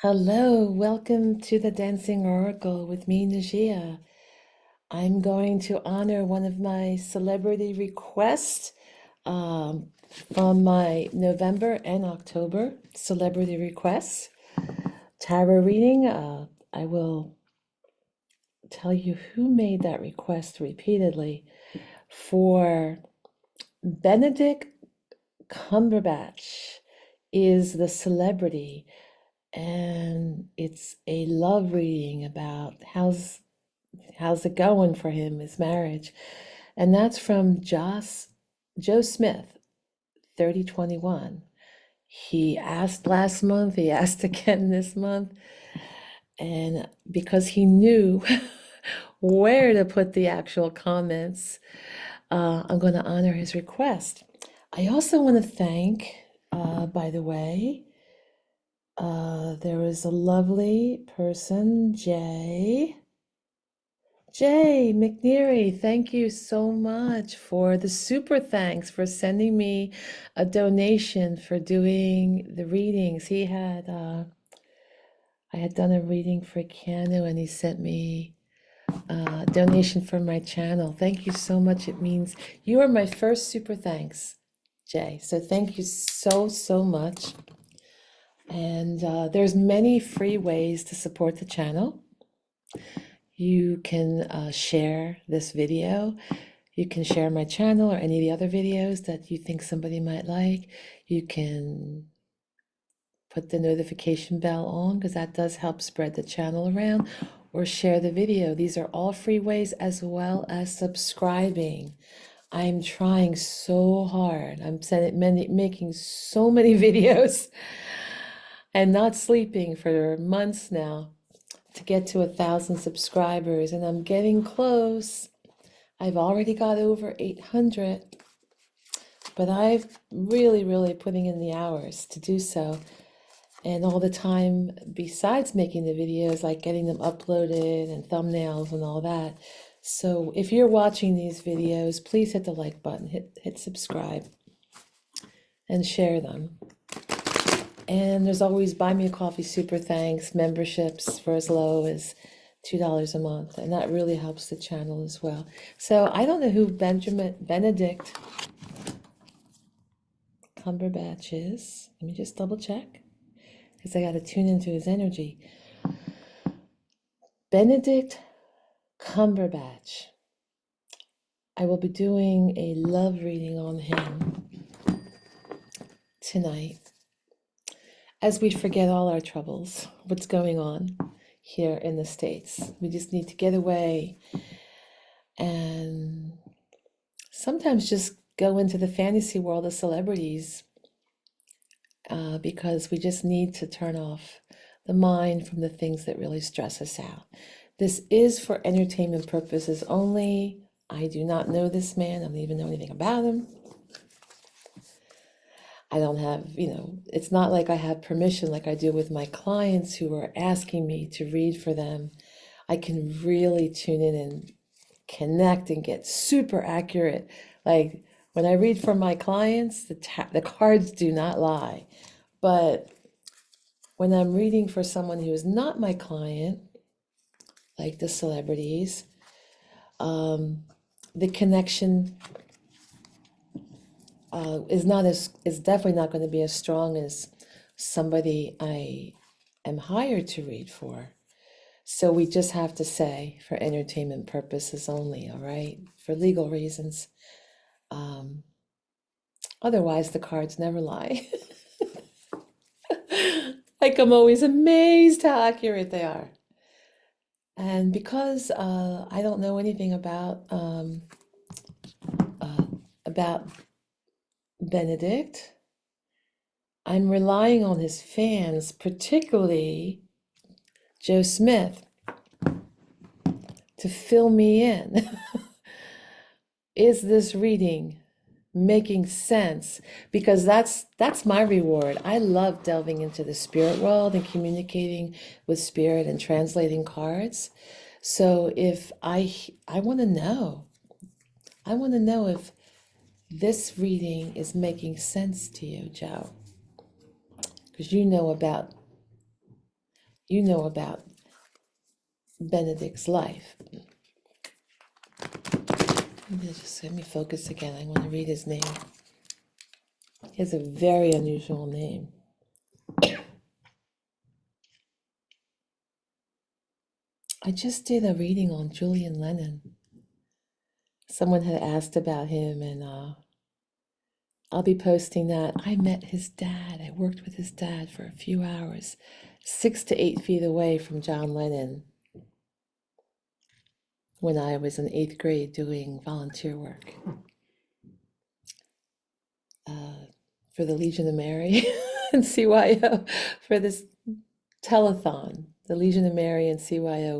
Hello, welcome to the Dancing Oracle with me, Najia. I'm going to honor one of my celebrity requests um, from my November and October celebrity requests. Tarot reading. I will tell you who made that request repeatedly for Benedict Cumberbatch is the celebrity, and it's a love reading about how's it going for him, his marriage. And that's from Joe Smith, 3021. He asked last month, he asked again this month, and because he knew where to put the actual comments, I'm going to honor his request. I also want to thank, by the way, there was a lovely person, Jay McNeary. Thank you so much for the super thanks for sending me a donation for doing the readings. I had done a reading for Keanu and he sent me a donation for my channel. Thank you so much. It means you are my first super thanks, Jay. So thank you so, so much. And there's many free ways to support the channel. You can share this video. You can share my channel or any of the other videos that you think somebody might like. You can put the notification bell on because that does help spread the channel around, or share the video. These are all free ways, as well as subscribing. I'm trying so hard. Making so many videos and not sleeping for months now to get to 1,000 subscribers, and I'm getting close. I've already got over 800, but I've really putting in the hours to do so, and all the time besides making the videos, like getting them uploaded and thumbnails and all that. So if you're watching these videos, please hit the like button, hit subscribe, and share them. And there's always Buy Me a Coffee Super Thanks memberships for as low as $2 a month, and that really helps the channel as well. So I don't know who Benedict Cumberbatch is. Let me just double check because I got to tune into his energy. Benedict Cumberbatch. I will be doing a love reading on him tonight as we forget all our troubles, what's going on here in the States. We just need to get away and sometimes just go into the fantasy world of celebrities, because we just need to turn off the mind from the things that really stress us out. This is for entertainment purposes only. I do not know this man. I don't even know anything about him. I don't have, it's not like I have permission like I do with my clients who are asking me to read for them. I can really tune in and connect and get super accurate. Like when I read for my clients, the cards do not lie. But when I'm reading for someone who is not my client, like the celebrities, the connection is definitely not going to be as strong as somebody I am hired to read for. So we just have to say for entertainment purposes only, all right? For legal reasons. Otherwise, the cards never lie. Like I'm always amazed how accurate they are. And because I don't know anything about Benedict, I'm relying on his fans, particularly Joe Smith, to fill me in. Is this reading making sense? Because that's my reward. I love delving into the spirit world and communicating with spirit and translating cards. So if I want to know, if this reading is making sense to you, Joe, because you know about you know about Benedict's life. Let me focus again. I want to read his name. He has a very unusual name. I just did a reading on Julian Lennon. Someone had asked about him, and I'll be posting that. I met his dad. I worked with his dad for a few hours, 6 to 8 feet away from John Lennon, when I was in 8th grade doing volunteer work for the Legion of Mary and CYO for this telethon. The Legion of Mary and CYO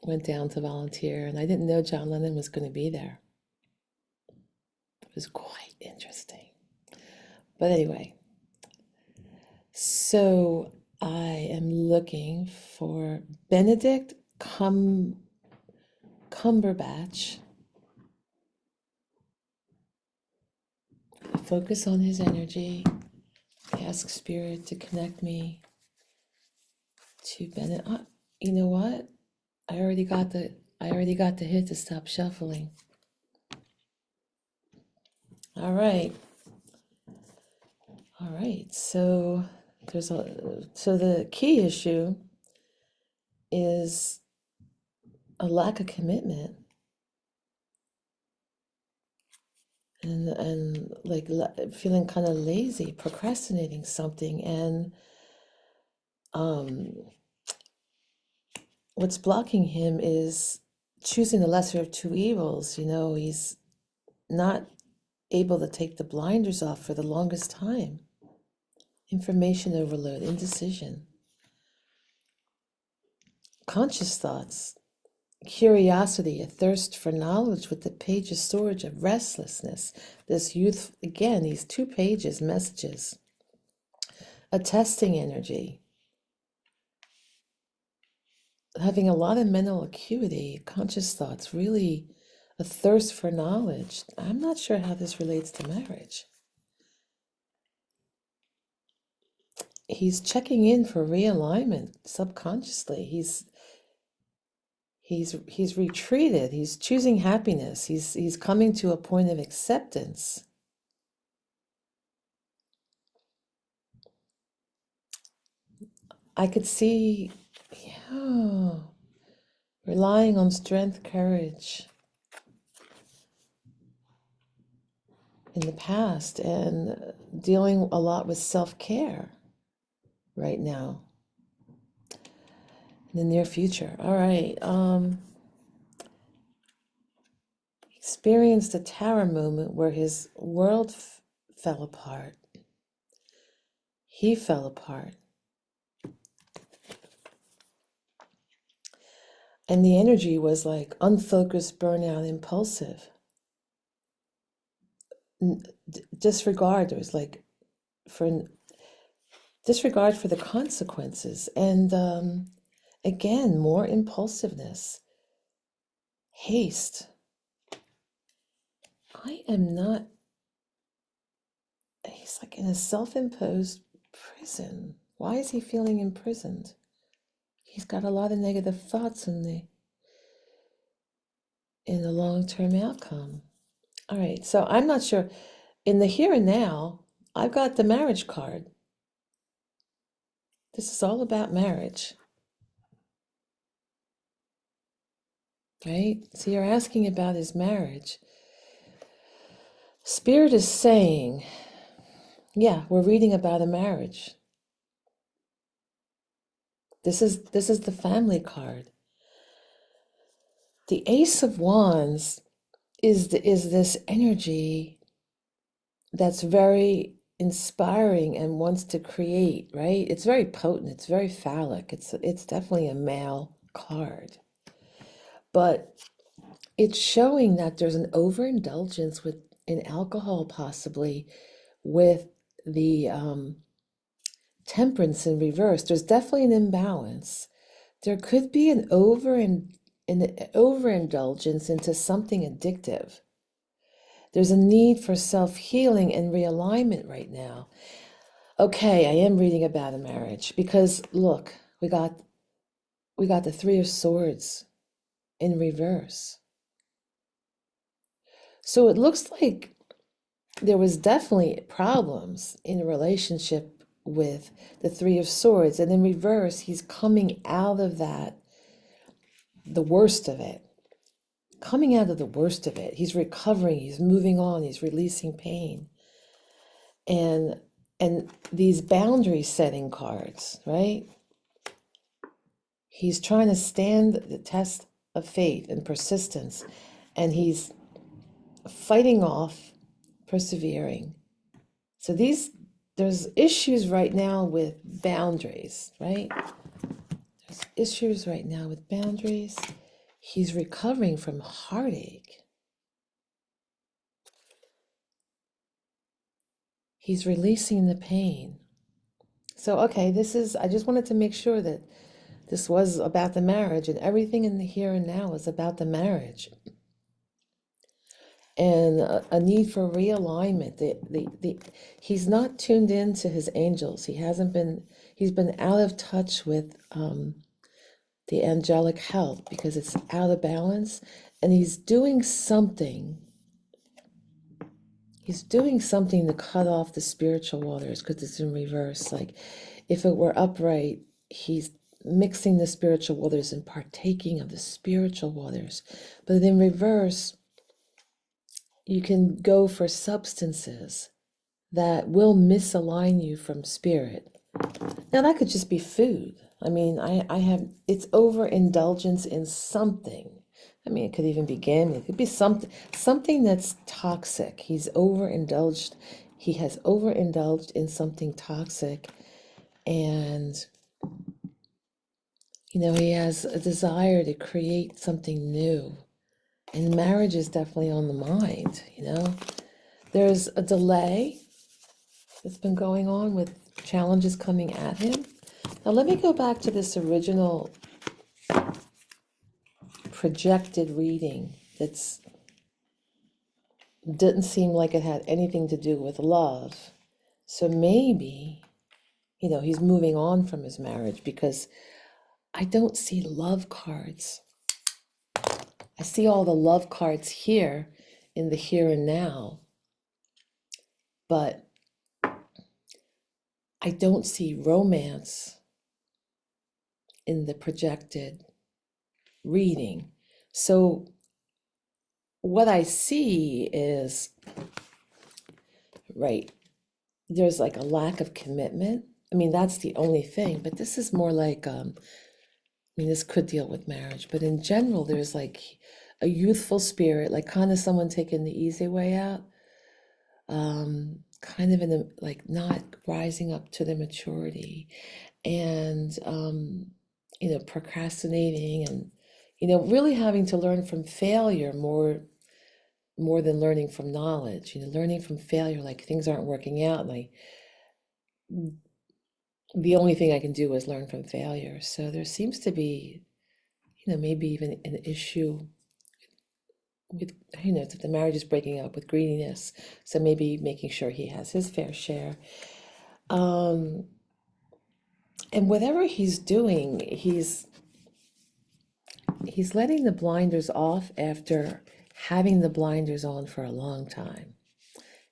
went down to volunteer, and I didn't know John Lennon was going to be there. It was quite interesting. But anyway, so I am looking for Benedict Cumberbatch. Focus on his energy. Ask Spirit to connect me to Benedict. You know what? I already got the hit to stop shuffling. All right. So the key issue is a lack of commitment and like feeling kind of lazy, procrastinating something, and what's blocking him is choosing the lesser of two evils. He's not able to take the blinders off for the longest time. Information overload, indecision, conscious thoughts, curiosity, a thirst for knowledge with the page's storage of restlessness. This youth, again, these 2 pages, messages, a testing energy, having a lot of mental acuity, conscious thoughts, really a thirst for knowledge. I'm not sure how this relates to marriage. He's checking in for realignment subconsciously. He's retreated. He's choosing happiness. He's coming to a point of acceptance. I could see, relying on strength, courage in the past, and dealing a lot with self-care right now in the near future. All right. Experienced a tower moment where his world fell apart. He fell apart. And the energy was like unfocused, burnout, impulsive. Disregard. There was like disregard for the consequences. And again, more impulsiveness, haste. He's like in a self-imposed prison. Why is he feeling imprisoned? He's got a lot of negative thoughts in the long-term outcome. All right, so I'm not sure. In the here and now, I've got the marriage card. This is all about marriage. Right? So you're asking about his marriage. Spirit is saying, yeah, we're reading about a marriage. This is the family card. The Ace of Wands is this energy that's very inspiring and wants to create, right? It's very potent, it's very phallic. It's definitely a male card. But it's showing that there's an overindulgence in alcohol, possibly with the temperance in reverse. There's definitely an imbalance. There could be an overindulgence into something addictive. There's a need for self-healing and realignment right now. Okay, I am reading about a marriage because look, we got the Three of Swords in reverse. So it looks like there was definitely problems in a relationship with the Three of Swords, and in reverse, he's coming out of that, the worst of it. Coming out of the worst of it. He's recovering, he's moving on, he's releasing pain. And these boundary setting cards, right? He's trying to stand the test of faith and persistence, and he's fighting off, persevering. So there's issues right now with boundaries, right? There's issues right now with boundaries. He's recovering from heartache. He's releasing the pain. So, okay, I just wanted to make sure that this was about the marriage, and everything in the here and now is about the marriage. And a need for realignment. He's not tuned in to his angels. He's been out of touch with the angelic help because it's out of balance. And he's doing something. He's doing something to cut off the spiritual waters because it's in reverse. Like if it were upright, he's mixing the spiritual waters and partaking of the spiritual waters. But in reverse, you can go for substances that will misalign you from spirit. Now, that could just be food. I mean, it's overindulgence in something. I mean, it could even be gambling. It could be something that's toxic. He has overindulged in something toxic. And, he has a desire to create something new. And marriage is definitely on the mind. There's a delay that's been going on with challenges coming at him. Now, let me go back to this original projected reading that's didn't seem like it had anything to do with love. So maybe, he's moving on from his marriage because I don't see love cards. I see all the love cards here in the here and now, but I don't see romance in the projected reading. So what I see is, right, there's like a lack of commitment. I mean, that's the only thing, but this is more like, this could deal with marriage, but in general, there's like a youthful spirit, like kind of someone taking the easy way out, kind of like not rising up to the maturity and, procrastinating and, really having to learn from failure more than learning from knowledge, learning from failure, like things aren't working out. And the only thing I can do is learn from failure. So there seems to be, maybe even an issue with, that the marriage is breaking up with greediness. So maybe making sure he has his fair share. And whatever he's doing, he's letting the blinders off after having the blinders on for a long time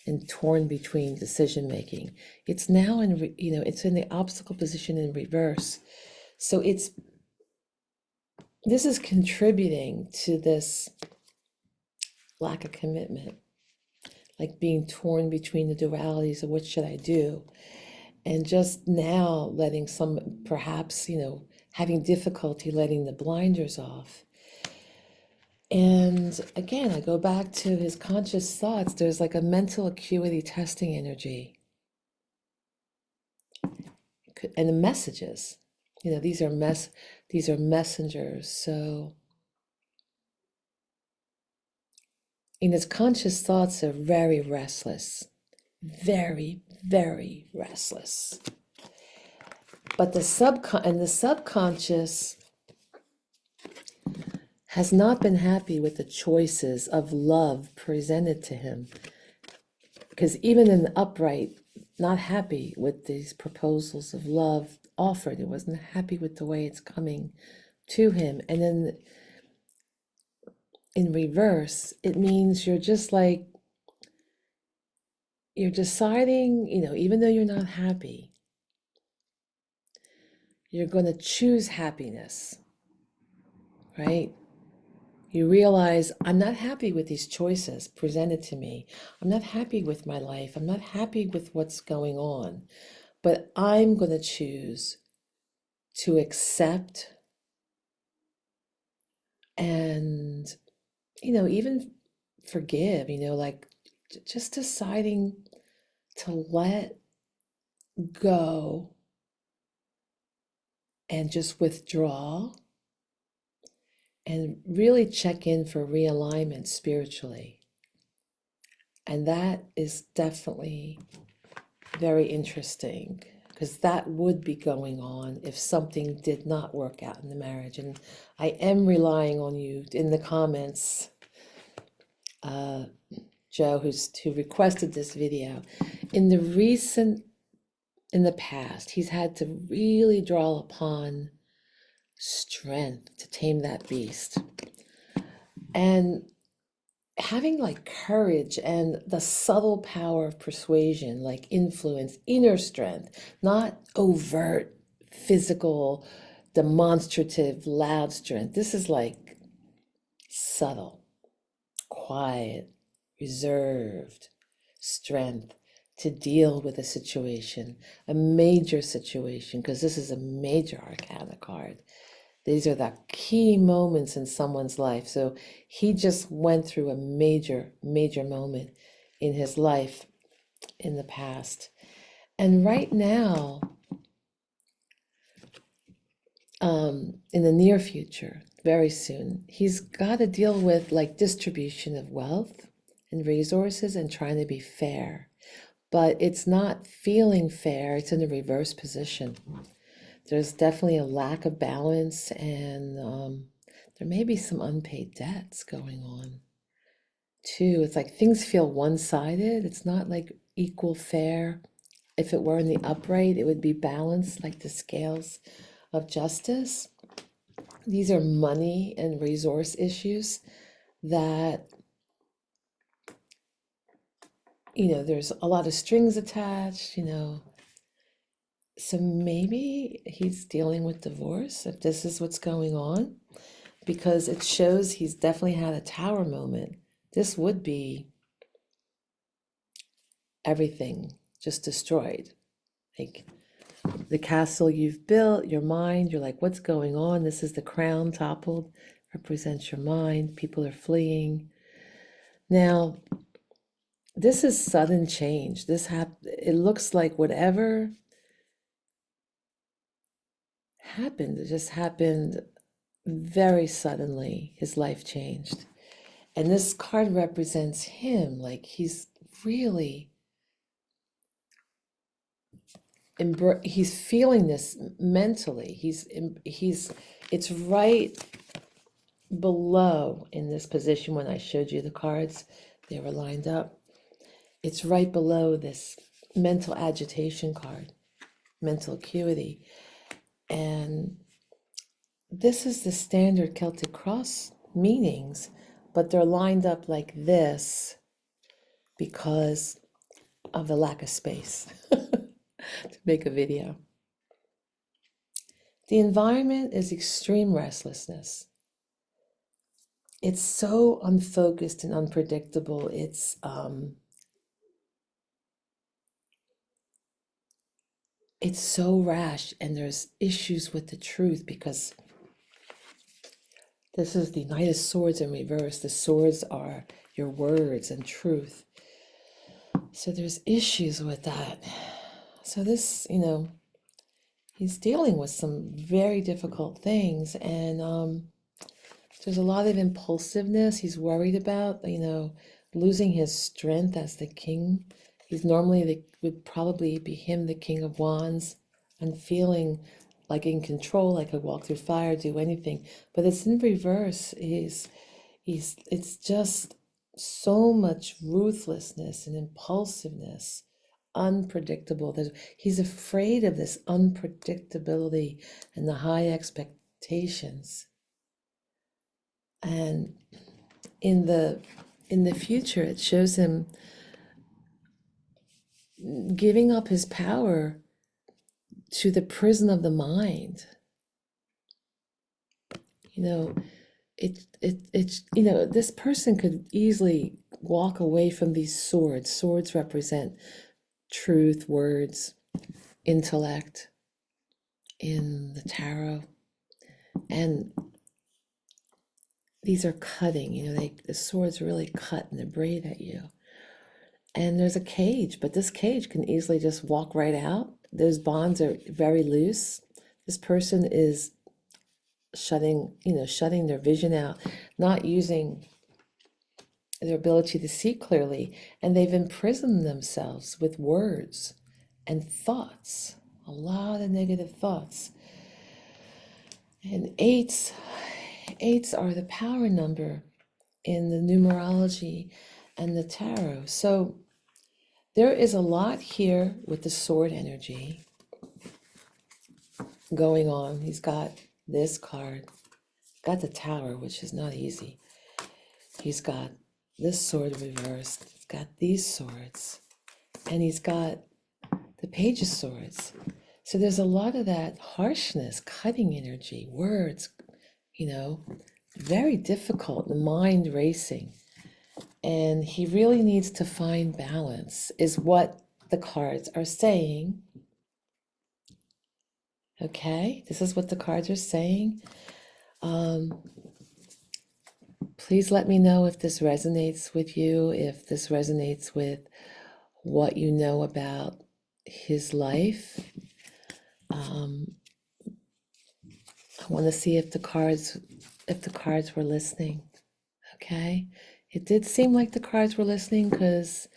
and torn between decision making. It's now it's in the obstacle position in reverse. So this is contributing to this lack of commitment, like being torn between the dualities of what should I do, and just now letting perhaps, having difficulty letting the blinders off. And again, I go back to his conscious thoughts. There's like a mental acuity testing energy. And the messages, these are messengers. So his conscious thoughts are very restless, very, very restless. But the subconscious has not been happy with the choices of love presented to him. Because even in the upright, not happy with these proposals of love offered. He wasn't happy with the way it's coming to him. And then in reverse, it means you're just like, you're deciding, even though you're not happy, you're going to choose happiness, right? You realize, I'm not happy with these choices presented to me. I'm not happy with my life. I'm not happy with what's going on. But I'm going to choose to accept and, even forgive, like just deciding to let go and just withdraw and really check in for realignment spiritually. And that is definitely very interesting, because that would be going on if something did not work out in the marriage. And I am relying on you in the comments, Joe, who requested this video. In the past, he's had to really draw upon strength to tame that beast. And having like courage and the subtle power of persuasion, like influence, inner strength, not overt, physical, demonstrative, loud strength. This is like subtle, quiet, reserved strength to deal with a situation, a major situation, because this is a major arcana card. These are the key moments in someone's life. So he just went through a major, major moment in his life in the past. And right now, in the near future, very soon, he's got to deal with like distribution of wealth and resources and trying to be fair. But it's not feeling fair, it's in a reverse position. There's definitely a lack of balance, and there may be some unpaid debts going on too. It's like things feel one-sided. It's not like equal fair. If it were in the upright, it would be balanced, like the scales of justice. These are money and resource issues that, there's a lot of strings attached, So maybe he's dealing with divorce, if this is what's going on, because it shows he's definitely had a tower moment. This would be everything just destroyed. Like the castle you've built, your mind, you're like, what's going on? This is the crown toppled, represents your mind. People are fleeing. Now, this is sudden change. It looks like whatever happened, it just happened very suddenly. His life changed. And this card represents him, like he's really he's feeling this mentally. It's right below in this position. When I showed you the cards, they were lined up. It's right below this mental agitation card, mental acuity. And this is the standard Celtic cross meanings, but they're lined up like this because of the lack of space to make a video. The environment is extreme restlessness. It's so unfocused and unpredictable. It's so rash, and there's issues with the truth, because this is the Knight of Swords in reverse. The swords are your words and truth. So there's issues with that. So this, he's dealing with some very difficult things, and there's a lot of impulsiveness. He's worried about, losing his strength as the king. He's normally, would probably be him, the King of Wands, and feeling like in control, like could walk through fire, do anything. But it's in reverse. It's just so much ruthlessness and impulsiveness unpredictable. He's afraid of this unpredictability and the high expectations. And in the future, it shows him giving up his power to the prison of the mind. You know, this person could easily walk away from these swords. Swords represent truth, words, intellect in the tarot. And these are cutting, the swords really cut and abrade at you. And there's a cage, but this cage can easily just walk right out. Those bonds are very loose. This person is shutting their vision out, not using their ability to see clearly, and they've imprisoned themselves with words and thoughts, a lot of negative thoughts. And eights are the power number in the numerology and the tarot. So there is a lot here with the sword energy going on. He's got this card, got the Tower, which is not easy. He's got this sword reversed, he's got these swords, and he's got the Page of Swords. So there's a lot of that harshness, cutting energy, words, very difficult, the mind racing. And he really needs to find balance, is what the cards are saying. Okay, this is what the cards are saying. Please let me know if this resonates with you, if this resonates with what you know about his life. I want to see if the cards were listening. Okay, it did seem like the cards were listening, because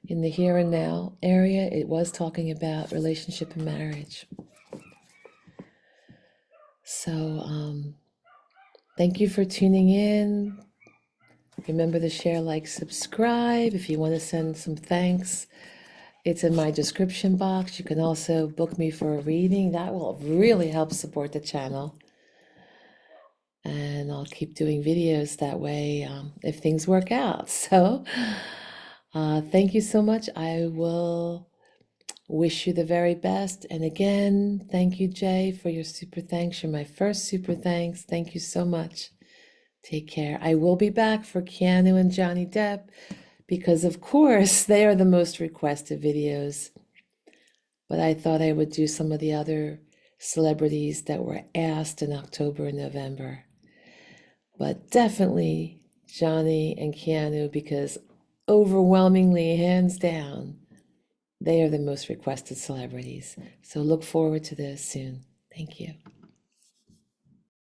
in the here and now area, it was talking about relationship and marriage. So thank you for tuning in. Remember to share, like, subscribe. If you want to send some thanks, it's in my description box. You can also book me for a reading. That will really help support the channel. And I'll keep doing videos that way if things work out. So thank you so much. I will wish you the very best. And again, thank you, Jay, for your super thanks. You're my first super thanks. Thank you so much. Take care. I will be back for Keanu and Johnny Depp, because of course they are the most requested videos. But I thought I would do some of the other celebrities that were asked in October and November. But definitely Johnny and Keanu, because overwhelmingly, hands down, they are the most requested celebrities. So look forward to this soon. Thank you.